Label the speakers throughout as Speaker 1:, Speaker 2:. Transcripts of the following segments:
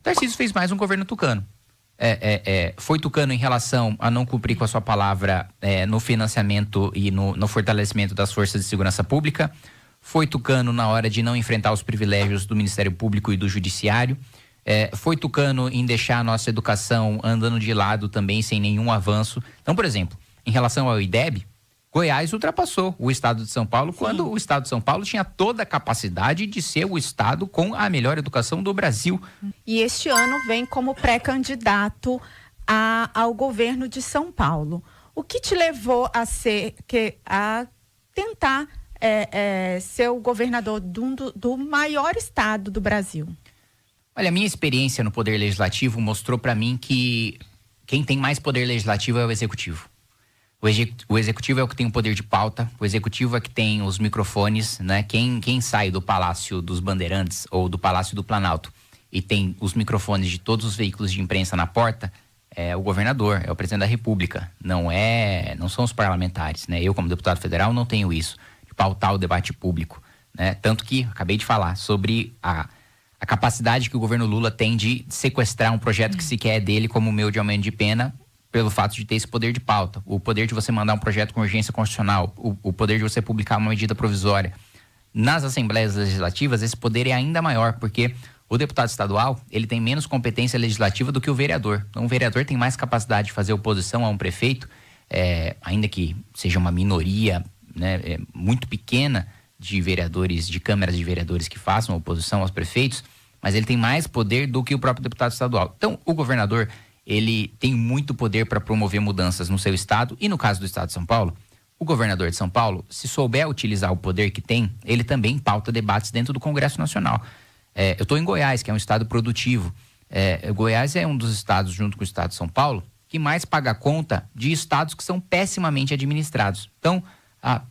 Speaker 1: Tarcísio fez mais um governo tucano. Foi tucano em relação a não cumprir com a sua palavra no financiamento e no fortalecimento das forças de segurança pública. Foi tucano na hora de não enfrentar os privilégios do Ministério Público e do Judiciário. Foi tucano em deixar a nossa educação andando de lado também, sem nenhum avanço. Então, por exemplo, em relação ao IDEB, Goiás ultrapassou o estado de São Paulo. Sim. Quando o estado de São Paulo tinha toda a capacidade de ser o estado com a melhor educação do Brasil.
Speaker 2: E este ano vem como pré-candidato ao governo de São Paulo. O que te levou a tentar ser o governador do maior estado do Brasil?
Speaker 1: Olha, a minha experiência no Poder Legislativo mostrou para mim que quem tem mais poder legislativo é o Executivo. O Executivo é o que tem o poder de pauta, o Executivo é que tem os microfones, né? Quem sai do Palácio dos Bandeirantes ou do Palácio do Planalto e tem os microfones de todos os veículos de imprensa na porta é o governador, é o presidente da República, não são os parlamentares, né? Eu, como deputado federal, não tenho isso, de pautar o debate público, né? Tanto que, acabei de falar sobre a capacidade que o governo Lula tem de sequestrar um projeto que sequer é dele, como o meu de aumento de pena, pelo fato de ter esse poder de pauta, o poder de você mandar um projeto com urgência constitucional, o poder de você publicar uma medida provisória. Nas assembleias legislativas, esse poder é ainda maior, porque o deputado estadual, ele tem menos competência legislativa do que o vereador. Então, o vereador tem mais capacidade de fazer oposição a um prefeito, ainda que seja uma minoria, né, muito pequena de vereadores, de câmaras de vereadores que façam oposição aos prefeitos, mas ele tem mais poder do que o próprio deputado estadual. Então, o governador, ele tem muito poder para promover mudanças no seu estado, e no caso do estado de São Paulo, o governador de São Paulo, se souber utilizar o poder que tem, ele também pauta debates dentro do Congresso Nacional. Eu estou em Goiás, que é um estado produtivo. Goiás é um dos estados, junto com o estado de São Paulo, que mais paga conta de estados que são pessimamente administrados. Então,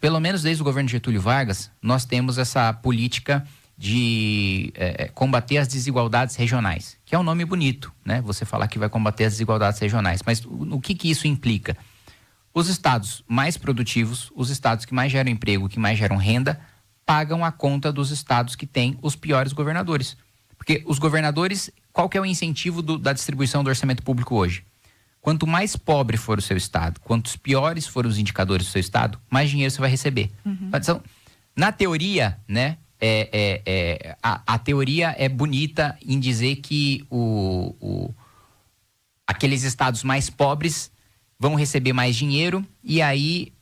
Speaker 1: pelo menos desde o governo Getúlio Vargas, nós temos essa política de combater as desigualdades regionais, que é um nome bonito, né? Você falar que vai combater as desigualdades regionais, mas o que isso implica? Os estados mais produtivos, os estados que mais geram emprego, que mais geram renda, pagam a conta dos estados que têm os piores governadores. Porque os governadores, qual que é o incentivo da distribuição do orçamento público hoje? Quanto mais pobre for o seu estado, quantos piores forem os indicadores do seu estado, mais dinheiro você vai receber. Uhum. Então, na teoria, né? A teoria é bonita em dizer que aqueles estados mais pobres vão receber mais dinheiro e aí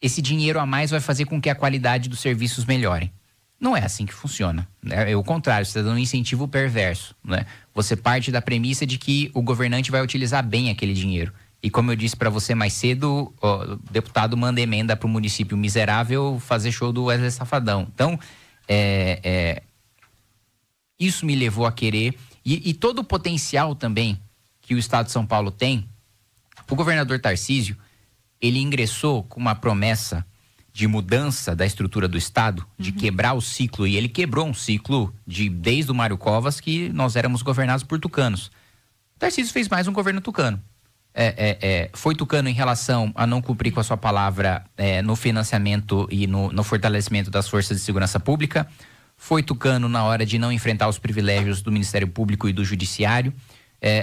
Speaker 1: esse dinheiro a mais vai fazer com que a qualidade dos serviços melhore. Não é assim que funciona, né? É o contrário, você está dando um incentivo perverso, né? Você parte da premissa de que o governante vai utilizar bem aquele dinheiro. E como eu disse para você mais cedo, o deputado manda emenda para o município miserável fazer show do Wesley Safadão. Então, isso me levou a querer, e todo o potencial também que o estado de São Paulo tem. O governador Tarcísio, ele ingressou com uma promessa de mudança da estrutura do estado, de quebrar o ciclo, e ele quebrou um ciclo desde o Mário Covas, que nós éramos governados por tucanos. O Tarcísio fez mais um governo tucano. Foi tucano em relação a não cumprir com a sua palavra no financiamento e no fortalecimento das forças de segurança pública. Foi tucano na hora de não enfrentar os privilégios do Ministério Público e do Judiciário.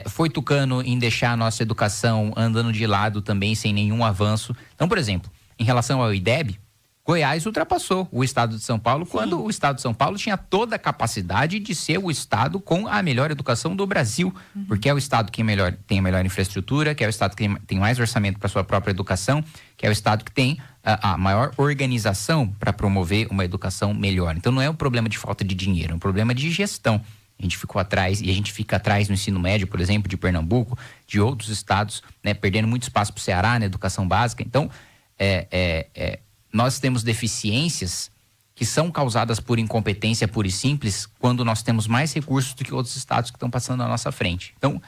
Speaker 1: Foi tucano em deixar a nossa educação andando de lado também, sem nenhum avanço. Então, por exemplo, em relação ao IDEB, Goiás ultrapassou o estado de São Paulo. Sim. Quando o estado de São Paulo tinha toda a capacidade de ser o estado com a melhor educação do Brasil, porque é o estado que tem a melhor infraestrutura, que é o estado que tem mais orçamento para sua própria educação, que é o estado que tem a maior organização para promover uma educação melhor. Então não é um problema de falta de dinheiro, é um problema de gestão. A gente ficou atrás, e a gente fica atrás no ensino médio, por exemplo, de Pernambuco, de outros estados, né, perdendo muito espaço para o Ceará na educação básica. Então, nós temos deficiências que são causadas por incompetência pura e simples, quando nós temos mais recursos do que outros estados que estão passando à nossa frente. Então,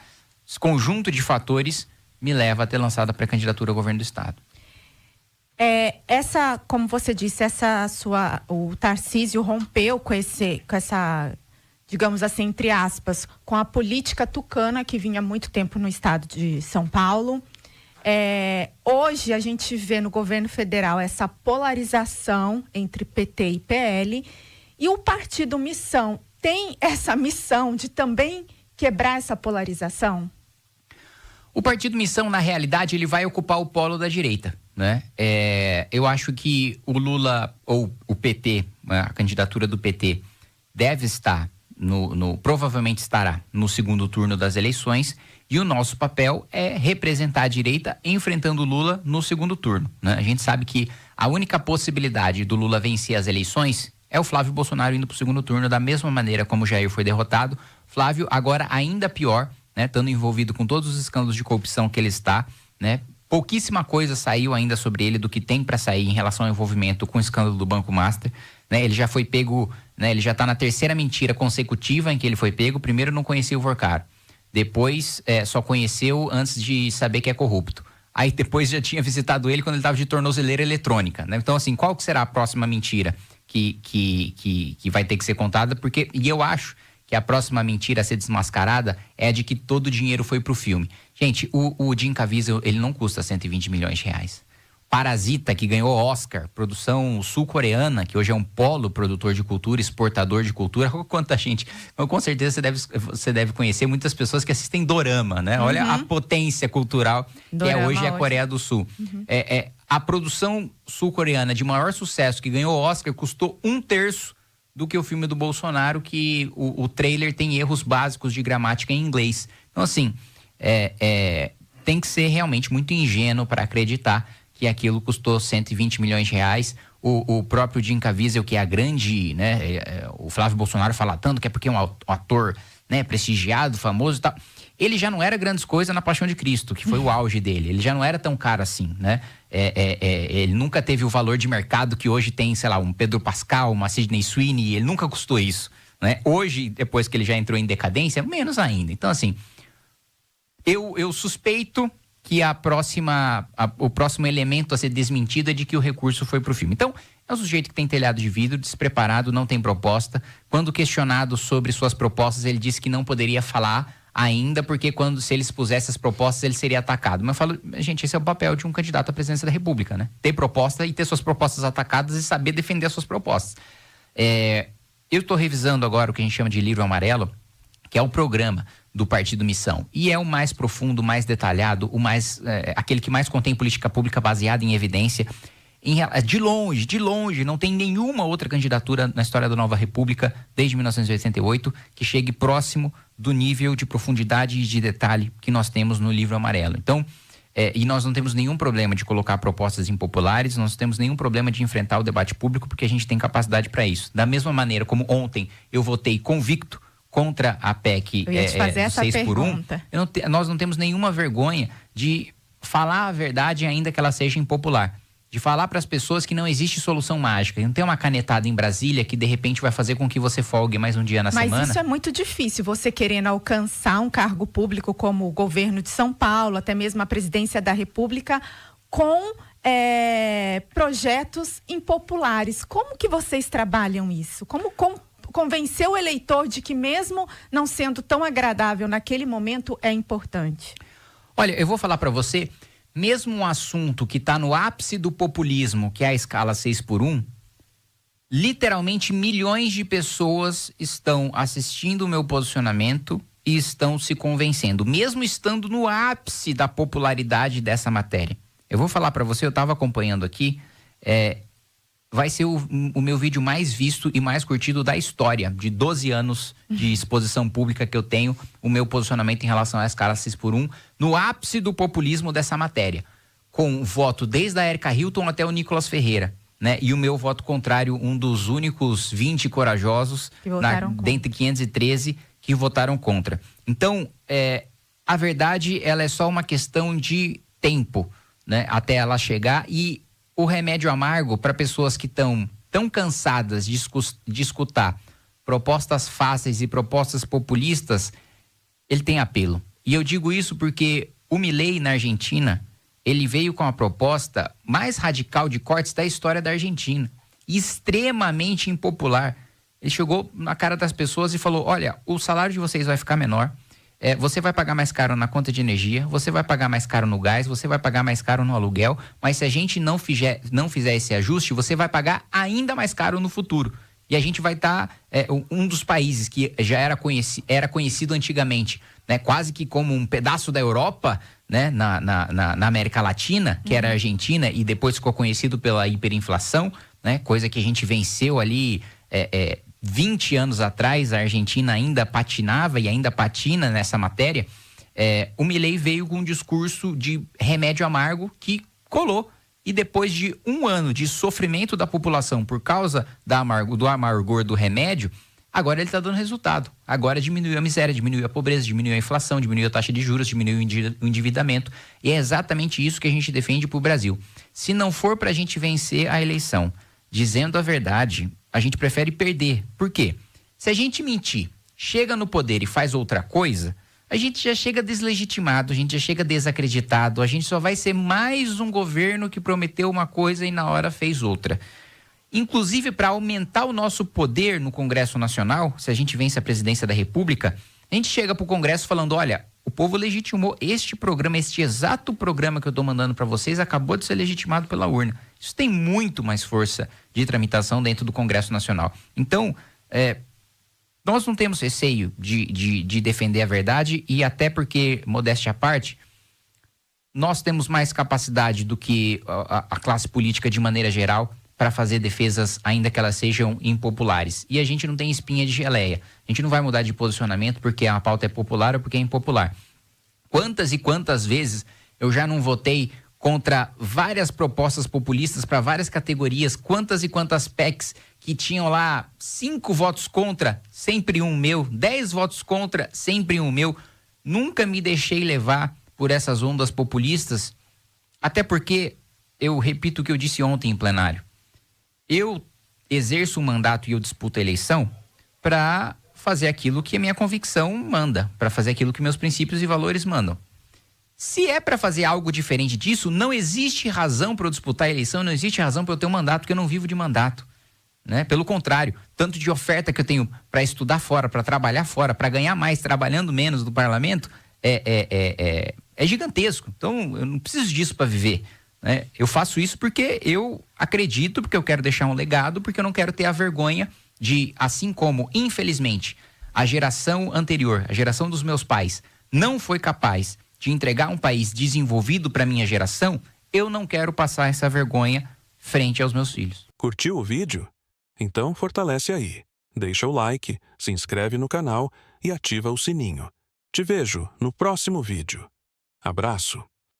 Speaker 1: esse conjunto de fatores me leva a ter lançado a pré-candidatura ao governo do estado.
Speaker 2: Como você disse, o Tarcísio rompeu com essa, digamos assim, entre aspas, com a política tucana que vinha há muito tempo no estado de São Paulo. Hoje a gente vê no governo federal essa polarização entre PT e PL, e o partido Missão tem essa missão de também quebrar essa polarização?
Speaker 1: O Partido Missão, na realidade, ele vai ocupar o polo da direita, né? Eu acho que o Lula, ou o PT, a candidatura do PT, deve estar, provavelmente estará no segundo turno das eleições, e o nosso papel é representar a direita enfrentando o Lula no segundo turno, né? A gente sabe que a única possibilidade do Lula vencer as eleições é o Flávio Bolsonaro indo para o segundo turno, da mesma maneira como o Jair foi derrotado. Flávio, agora ainda pior, né, estando envolvido com todos os escândalos de corrupção que ele está, né? Pouquíssima coisa saiu ainda sobre ele do que tem para sair em relação ao envolvimento com o escândalo do Banco Master, né? Ele já foi pego, né? Ele já está na terceira mentira consecutiva em que ele foi pego. Primeiro não conhecia o Vorcaro, depois só conheceu antes de saber que é corrupto. Aí depois já tinha visitado ele quando ele estava de tornozeleira eletrônica, né? Então, assim, qual que será a próxima mentira que vai ter que ser contada? E eu acho que a próxima mentira a ser desmascarada é a de que todo o dinheiro foi pro filme. Gente, o Jim Caviezel, ele não custa 120 milhões de reais. Parasita, que ganhou Oscar, produção sul-coreana, que hoje é um polo produtor de cultura, exportador de cultura. Quanta gente, com certeza você deve conhecer muitas pessoas que assistem dorama, né? Olha a potência cultural dorama, que é hoje a Coreia do Sul. A produção sul-coreana de maior sucesso, que ganhou Oscar, custou 1/3 do que o filme do Bolsonaro, que o trailer tem erros básicos de gramática em inglês. Então, assim, tem que ser realmente muito ingênuo para acreditar que aquilo custou 120 milhões de reais. O próprio Jim Caviezel, que é a grande, né? O Flávio Bolsonaro fala tanto que é porque é um ator, né, prestigiado, famoso e tal. Ele já não era grandes coisas na Paixão de Cristo, que foi o auge dele. Ele já não era tão caro assim, né? Ele nunca teve o valor de mercado que hoje tem, sei lá, um Pedro Pascal, uma Sydney Sweeney. Ele nunca custou isso, né? Hoje, depois que ele já entrou em decadência, menos ainda. Então, assim, eu suspeito que o próximo elemento a ser desmentido é de que o recurso foi pro filme. Então, é um sujeito que tem telhado de vidro, despreparado, não tem proposta. Quando questionado sobre suas propostas, ele disse que não poderia falar ainda, porque se ele expusesse as propostas, ele seria atacado. Mas eu falo, gente, esse é o papel de um candidato à presidência da República, né? Ter proposta e ter suas propostas atacadas e saber defender as suas propostas. Eu estou revisando agora o que a gente chama de livro amarelo, que é o programa do Partido Missão. E é o mais profundo, mais detalhado, aquele que mais contém política pública baseada em evidência. De longe, não tem nenhuma outra candidatura na história da Nova República, desde 1988, que chegue próximo do nível de profundidade e de detalhe que nós temos no livro amarelo. Então, e nós não temos nenhum problema de colocar propostas impopulares, nós não temos nenhum problema de enfrentar o debate público, porque a gente tem capacidade para isso. Da mesma maneira como ontem eu votei convicto contra a PEC 6x1, nós não temos nenhuma vergonha de falar a verdade, ainda que ela seja impopular. De falar para as pessoas que não existe solução mágica. Não tem uma canetada em Brasília que de repente vai fazer com que você folgue mais um dia na semana.
Speaker 2: Mas isso é muito difícil, você querendo alcançar um cargo público como o governo de São Paulo, até mesmo a presidência da República, com projetos impopulares. Como que vocês trabalham isso? Como convencer o eleitor de que mesmo não sendo tão agradável naquele momento é importante?
Speaker 1: Olha, eu vou falar para você, mesmo um assunto que está no ápice do populismo, que é a escala 6x1, literalmente milhões de pessoas estão assistindo o meu posicionamento e estão se convencendo, mesmo estando no ápice da popularidade dessa matéria. Eu vou falar para você, eu estava acompanhando aqui, vai ser o meu vídeo mais visto e mais curtido da história, de 12 anos de exposição pública que eu tenho, o meu posicionamento em relação à escala 6x1, no ápice do populismo dessa matéria, com voto desde a Erika Hilton até o Nicolas Ferreira, né? E o meu voto contrário, um dos únicos 20 corajosos, dentre 513, que votaram contra. Então, a verdade, ela é só uma questão de tempo, né? Até ela chegar, e o remédio amargo para pessoas que estão tão cansadas de escutar propostas fáceis e propostas populistas, ele tem apelo. E eu digo isso porque o Milei, na Argentina, ele veio com a proposta mais radical de cortes da história da Argentina. Extremamente impopular. Ele chegou na cara das pessoas e falou, olha, o salário de vocês vai ficar menor, você vai pagar mais caro na conta de energia, você vai pagar mais caro no gás, você vai pagar mais caro no aluguel, mas se a gente não fizer esse ajuste, você vai pagar ainda mais caro no futuro. E a gente vai estar um dos países que já era conhecido antigamente, né, quase que como um pedaço da Europa, né, na América Latina, que era a Argentina, e depois ficou conhecido pela hiperinflação, né, coisa que a gente venceu ali 20 anos atrás. A Argentina ainda patinava e ainda patina nessa matéria. O Milei veio com um discurso de remédio amargo que colou. E depois de um ano de sofrimento da população por causa do amargor do remédio, agora ele está dando resultado. Agora diminuiu a miséria, diminuiu a pobreza, diminuiu a inflação, diminuiu a taxa de juros, diminuiu o endividamento. E é exatamente isso que a gente defende para o Brasil. Se não for para a gente vencer a eleição dizendo a verdade, a gente prefere perder. Por quê? Se a gente mentir, chega no poder e faz outra coisa, a gente já chega deslegitimado, a gente já chega desacreditado, a gente só vai ser mais um governo que prometeu uma coisa e na hora fez outra. Inclusive, para aumentar o nosso poder no Congresso Nacional, se a gente vence a presidência da República, a gente chega para o Congresso falando, olha, o povo legitimou este programa, este exato programa que eu estou mandando para vocês, acabou de ser legitimado pela urna. Isso tem muito mais força de tramitação dentro do Congresso Nacional. Então, nós não temos receio de defender a verdade, e até porque, modéstia à parte, nós temos mais capacidade do que a classe política de maneira geral para fazer defesas, ainda que elas sejam impopulares. E a gente não tem espinha de geleia. A gente não vai mudar de posicionamento porque a pauta é popular ou porque é impopular. Quantas e quantas vezes eu já não votei contra várias propostas populistas para várias categorias, quantas e quantas PECs que tinham lá 5 votos contra, sempre um meu, 10 votos contra, sempre um meu. Nunca me deixei levar por essas ondas populistas, até porque, eu repito o que eu disse ontem em plenário, eu exerço um mandato e eu disputo a eleição para fazer aquilo que a minha convicção manda, para fazer aquilo que meus princípios e valores mandam. Se é para fazer algo diferente disso, não existe razão para eu disputar a eleição, não existe razão para eu ter um mandato, porque eu não vivo de mandato, né? Pelo contrário, tanto de oferta que eu tenho para estudar fora, para trabalhar fora, para ganhar mais trabalhando menos do parlamento, é gigantesco. Então, eu não preciso disso para viver, né? Eu faço isso porque eu acredito, porque eu quero deixar um legado, porque eu não quero ter a vergonha de, assim como, infelizmente, a geração anterior, a geração dos meus pais, não foi capaz de entregar um país desenvolvido para minha geração, eu não quero passar essa vergonha frente aos meus filhos.
Speaker 3: Curtiu o vídeo? Então fortalece aí. Deixa o like, se inscreve no canal e ativa o sininho. Te vejo no próximo vídeo. Abraço.